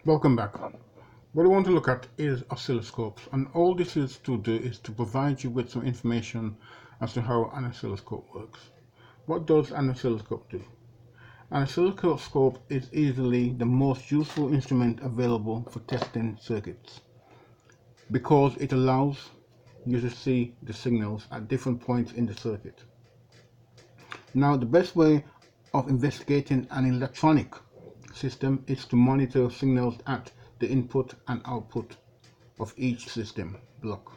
Welcome back. What I want to look at is oscilloscopes, and all this is to do is to provide you with some information as to how an oscilloscope works. What does an oscilloscope do? An oscilloscope is easily the most useful instrument available for testing circuits because it allows you to see the signals at different points in the circuit. Now, the best way of investigating an electronic system is to monitor signals at the input and output of each system block.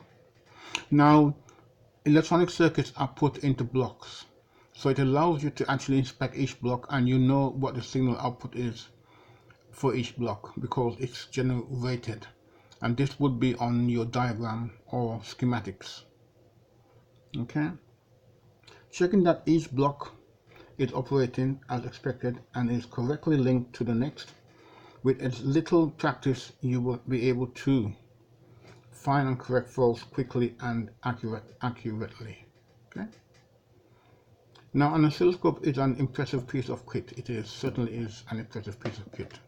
Now, electronic circuits are put into blocks, so it allows you to actually inspect each block and you know what the signal output is for each block because it's generated, and this would be on your diagram or schematics. Okay, checking that each block is operating as expected and is correctly linked to the next. With as little practice, you will be able to find and correct faults quickly and accurately. Okay. Now, an oscilloscope is an impressive piece of kit. Certainly is an impressive piece of kit.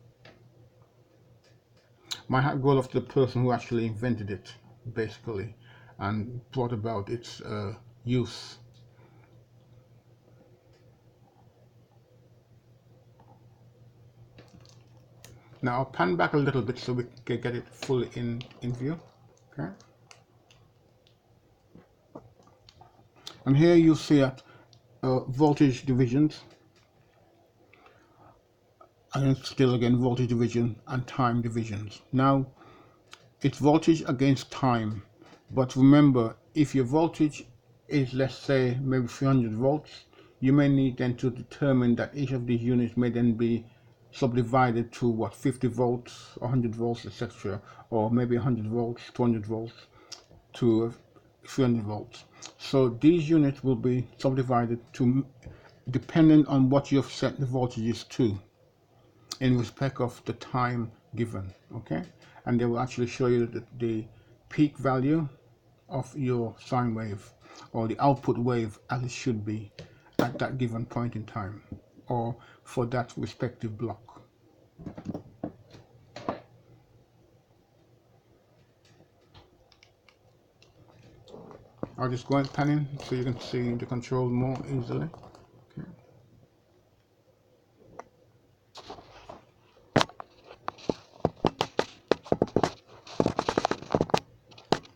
My hat goes off to the person who actually invented it, basically, and brought about its use. Now I'll pan back a little bit so we can get it fully in view. Okay. And here you see at voltage divisions, and still again voltage division and time divisions. Now it's voltage against time, but remember, if your voltage is, let's say, maybe 300 volts, you may need then to determine that each of these units may then be subdivided to what, 50 volts, 100 volts, etc., or maybe 100 volts, 200 volts to 300 volts. So these units will be subdivided to, depending on what you've set the voltages to in respect of the time given. Okay, and they will actually show you the peak value of your sine wave or the output wave as it should be at that given point in time or for that respective block. I'll just go and pan in so you can see the control more easily. Okay.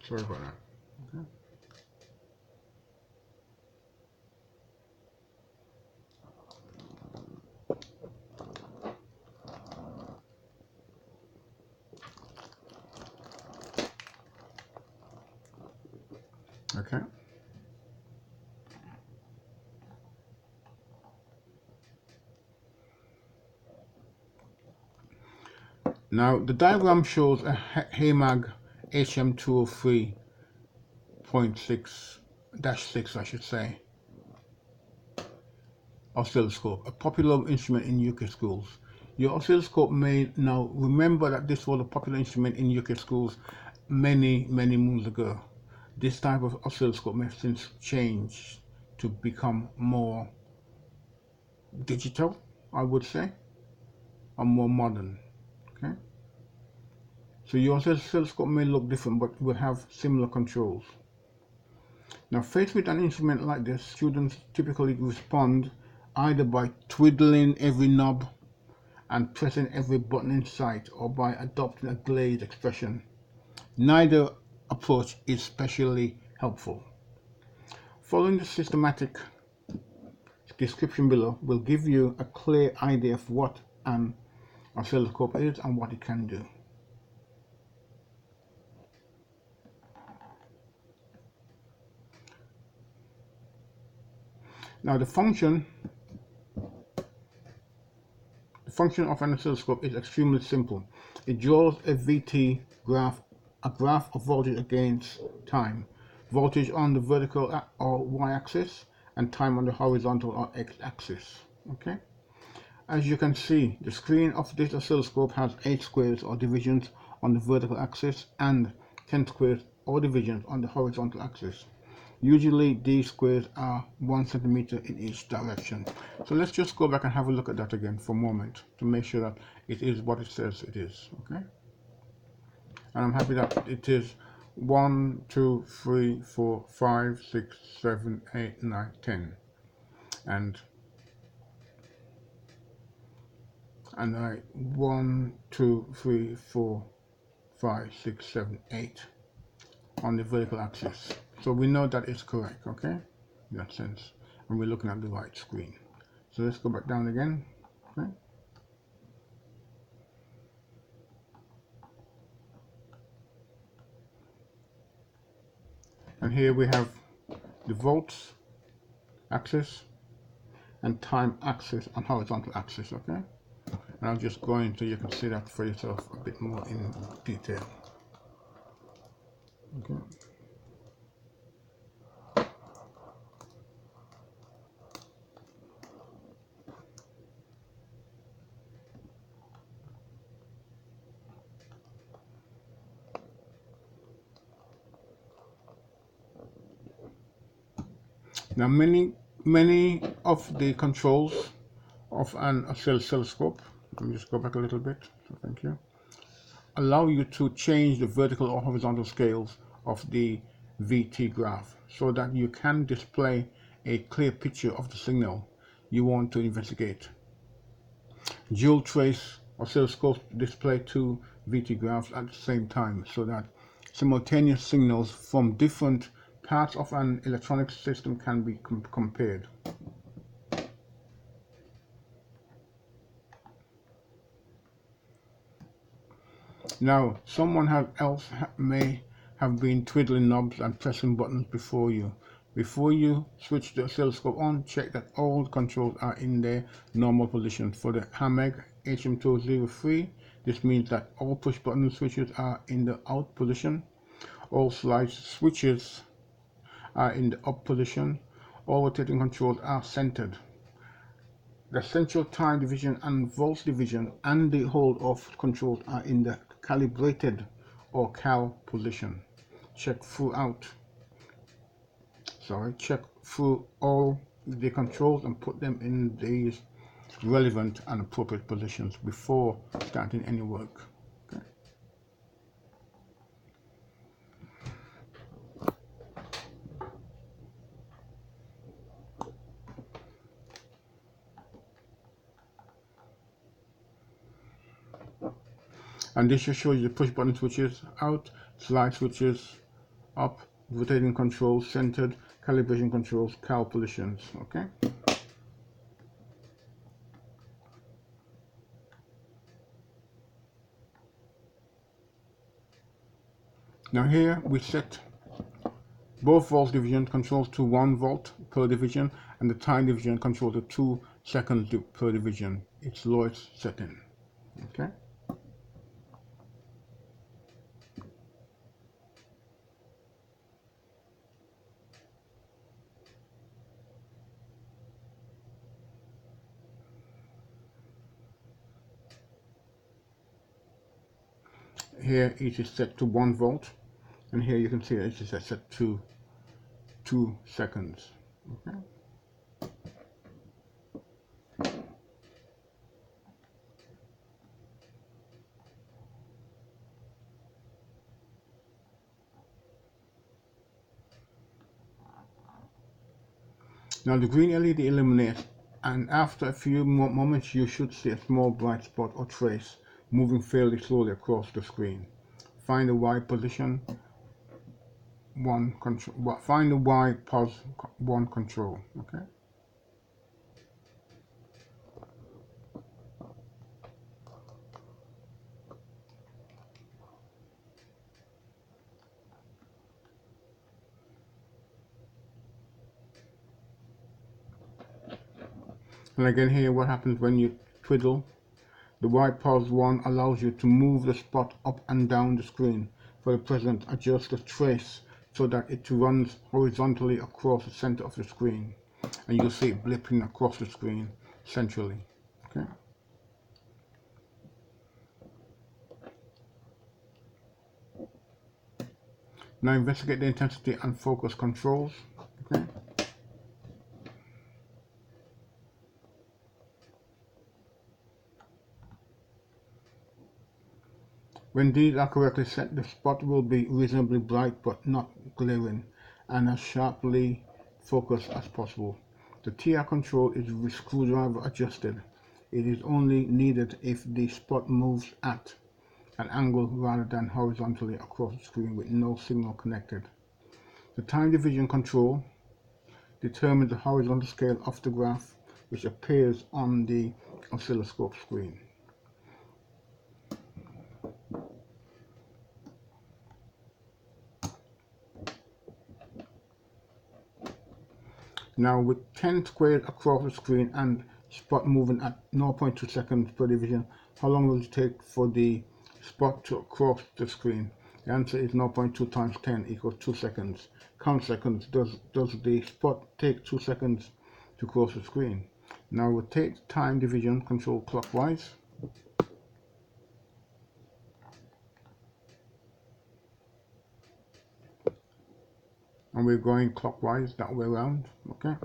Sorry about that. Okay. Okay. Now the diagram shows a HAMAG HM203.6-6, I should say, oscilloscope, a popular instrument in UK schools. Your oscilloscope may, now remember that this was a popular instrument in UK schools many moons ago. This type of oscilloscope may have since changed to become more digital, I would say, or more modern. Okay, so your oscilloscope may look different but will have similar controls. Now, faced with an instrument like this, students typically respond either by twiddling every knob and pressing every button in sight or by adopting a glazed expression. Neither approach is especially helpful. Following the systematic description below will give you a clear idea of what an oscilloscope is and what it can do. Now the function of an oscilloscope is extremely simple. It draws a VT graph, a graph of voltage against time, voltage on the vertical or y-axis and time on the horizontal or x-axis. Okay. As you can see, the screen of this oscilloscope has 8 squares or divisions on the vertical axis and 10 squares or divisions on the horizontal axis. Usually these squares are 1 centimeter in each direction. So let's just go back and have a look at that again for a moment to make sure that it is what it says it is. Okay, and I'm happy that it is 1, 2, 3, 4, 5, 6, 7, 8, 9, 10, and I 1, 2, 3, 4, 5, 6, 7, 8 on the vertical axis. So we know that it's correct, okay, in that sense, and we're looking at the right screen. So let's go back down again. Okay. And here we have the volts axis and time axis on horizontal axis, okay? And I'll just go into, you can see that for yourself a bit more in detail. Okay. Now many of the controls of an oscilloscope, let me just go back a little bit, so thank you, allow you to change the vertical or horizontal scales of the VT graph so that you can display a clear picture of the signal you want to investigate. Dual trace oscilloscopes display two VT graphs at the same time so that simultaneous signals from different parts of an electronic system can be compared. Now, someone else may have been twiddling knobs and pressing buttons before you. Before you switch the oscilloscope on, check that all controls are in their normal position. For the HAMEG HM203, this means that all push button switches are in the out position, all slide switches are in the up position, all rotating controls are centered. The central time division and volts division and the hold off controls are in the calibrated or cal position. Check through all the controls and put them in these relevant and appropriate positions before starting any work. Okay. And this just shows you the push button switches out, slide switches up, rotating controls centered, calibration controls, cal positions. Okay. Now here we set both volts division controls to 1 volt per division and the time division control to 2 seconds per division. It's lowest setting. Okay. Here it is set to 1 volt, and here you can see it is set to 2 seconds. Okay. Now the green LED illuminates, and after a few moments you should see a small bright spot or trace moving fairly slowly across the screen. Find the Y position 1 control. Find the Y pos 1 control. Okay. And again here, what happens when you twiddle? The Y pos 1 allows you to move the spot up and down the screen. For the present, adjust the trace so that it runs horizontally across the center of the screen, and you'll see it blipping across the screen centrally. Okay. Now investigate the intensity and focus controls. When these are correctly set, the spot will be reasonably bright but not glaring, and as sharply focused as possible. The TR control is screwdriver adjusted. It is only needed if the spot moves at an angle rather than horizontally across the screen with no signal connected. The time division control determines the horizontal scale of the graph which appears on the oscilloscope screen. Now with 10 squared across the screen and spot moving at 0.2 seconds per division, how long will it take for the spot to cross the screen? The answer is 0.2 times 10 equals 2 seconds. Count seconds. Does the spot take 2 seconds to cross the screen? Now rotate time division control clockwise. And we're going clockwise that way around, okay?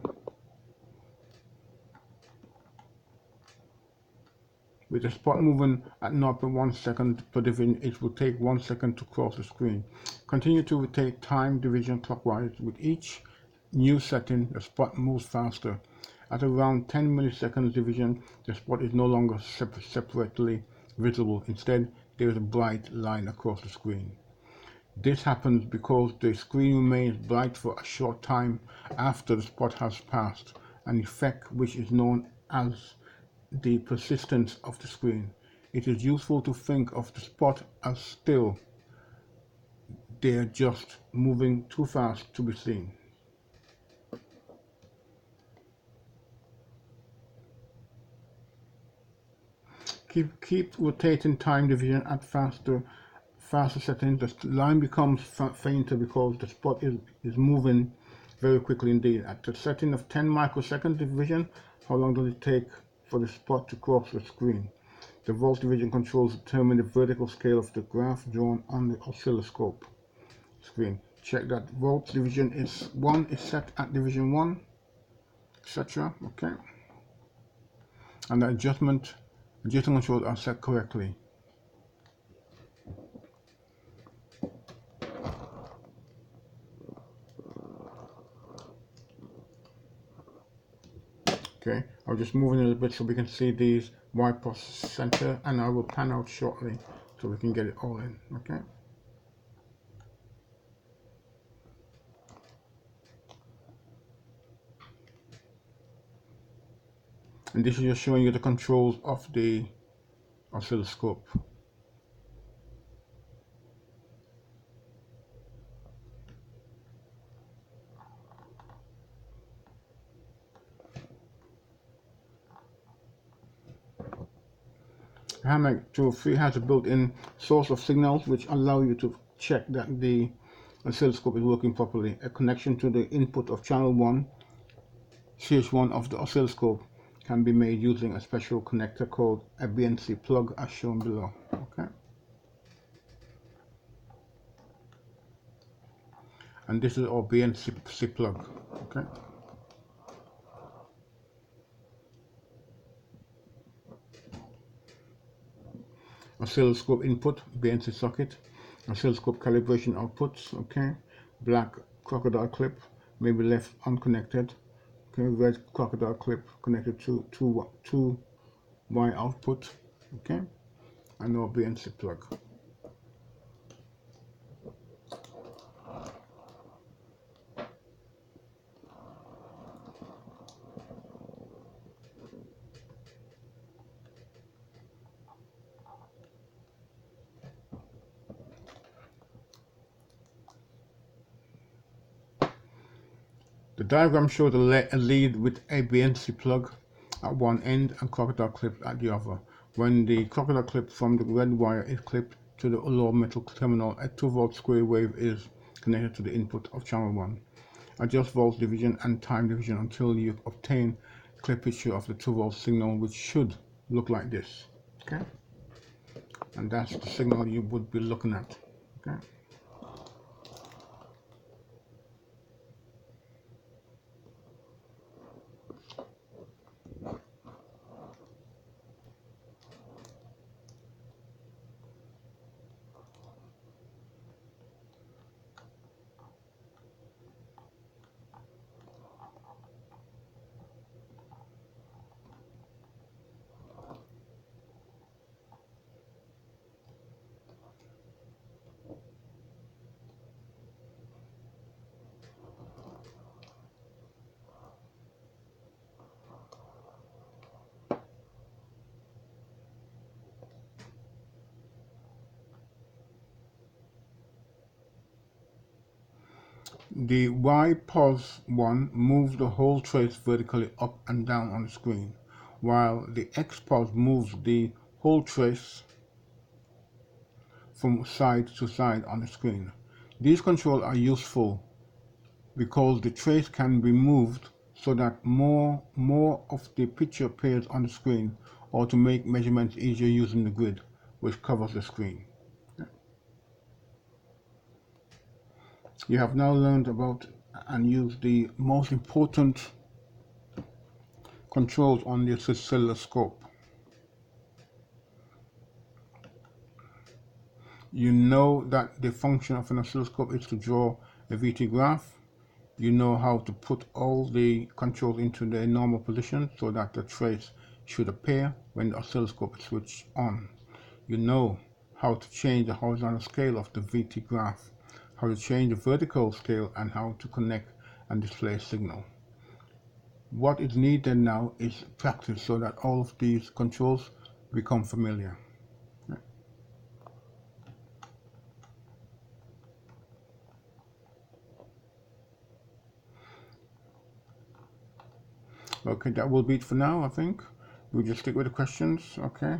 With the spot moving at 0.1 second per division, it will take 1 second to cross the screen. Continue to rotate time division clockwise. With each new setting, the spot moves faster. At around 10 milliseconds division, the spot is no longer separately visible. Instead, there is a bright line across the screen. This happens because the screen remains bright for a short time after the spot has passed, an effect which is known as the persistence of the screen. It is useful to think of the spot as still. They are just moving too fast to be seen. Keep rotating time division at faster settings. The line becomes fainter because the spot is moving very quickly indeed. At the setting of 10 microsecond division, how long does it take for the spot to cross the screen? The volt division controls determine the vertical scale of the graph drawn on the oscilloscope screen. Check that volt division is set at division 1, etc. Okay, and the adjustment controls are set correctly. Okay, I'll just move in a little bit so we can see these Y-posts center, and I will pan out shortly so we can get it all in. Okay. And this is just showing you the controls of the oscilloscope. The HAMAC 203 has a built-in source of signals which allow you to check that the oscilloscope is working properly. A connection to the input of channel 1, CH1 of the oscilloscope can be made using a special connector called a BNC plug as shown below. Okay. And this is our BNC plug. Okay. Oscilloscope input, BNC socket, oscilloscope calibration outputs, okay, black crocodile clip, maybe left unconnected, okay, red crocodile clip connected to 2Y output, okay, and our BNC plug. The diagram shows a lead with a BNC plug at one end and crocodile clip at the other. When the crocodile clip from the red wire is clipped to the low metal terminal, a 2-volt square wave is connected to the input of channel 1. Adjust volt division and time division until you obtain a clear picture of the 2-volt signal, which should look like this. Okay, and that's the signal you would be looking at. Okay. The Y pos 1 moves the whole trace vertically up and down on the screen, while the X pos moves the whole trace from side to side on the screen. These controls are useful because the trace can be moved so that more of the picture appears on the screen, or to make measurements easier using the grid which covers the screen. You have now learned about and used the most important controls on the oscilloscope. You know that the function of an oscilloscope is to draw a VT graph. You know how to put all the controls into their normal position so that the trace should appear when the oscilloscope is switched on. You know how to change the horizontal scale of the VT graph, how to change the vertical scale, and how to connect and display a signal. What is needed now is practice so that all of these controls become familiar. Okay, that will be it for now, I think. We'll just stick with the questions, okay?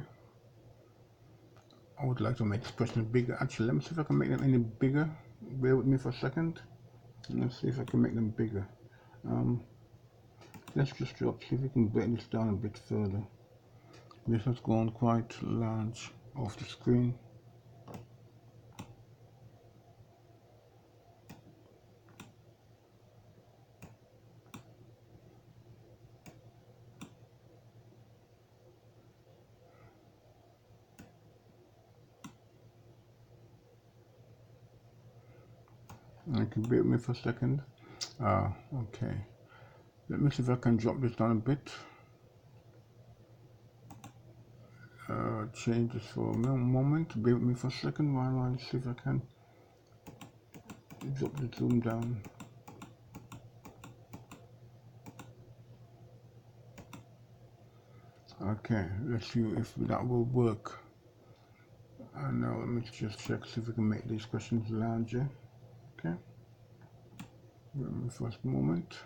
I would like to make this question bigger. Actually, let me see if I can make them any bigger. Bear with me for a second. Let's see if I can make them bigger. Let's just see if we can break this down a bit further. This has gone quite large off the screen. Okay, bear with me for a second. Okay. Let me see if I can drop this down a bit. Change this for a moment. Bear with me for a second while I see if I can drop the zoom down. Okay, let's see if that will work. And now let me just check, see if we can make these questions larger. Okay. Bear with me for a moment.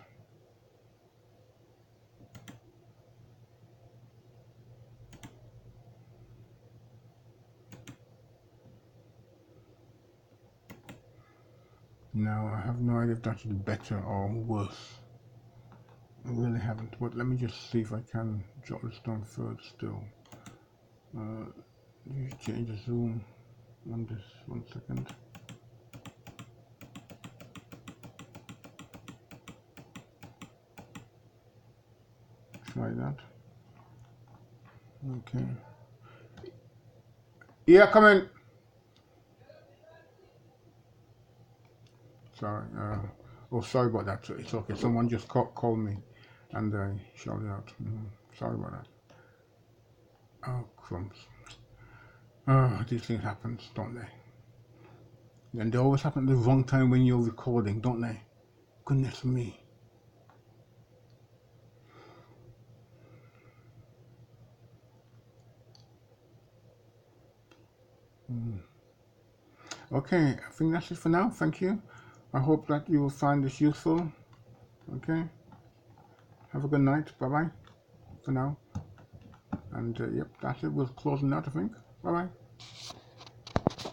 Now I have no idea if that's better or worse. I really haven't, but let me just see if I can drop this down further still. Change the zoom on this, 1 second. Try that. Okay. Yeah, come in. Sorry. Oh, sorry about that. It's okay. Someone just called me and I shouted out. Sorry about that. Oh, crumbs. These things happen, don't they? And they always happen at the wrong time when you're recording, don't they? Goodness me. Okay, I think that's it for now. Thank you. I hope that you will find this useful. Okay. Have a good night. Bye-bye for now. And yep, that's it. We're closing out, I think. Bye-bye.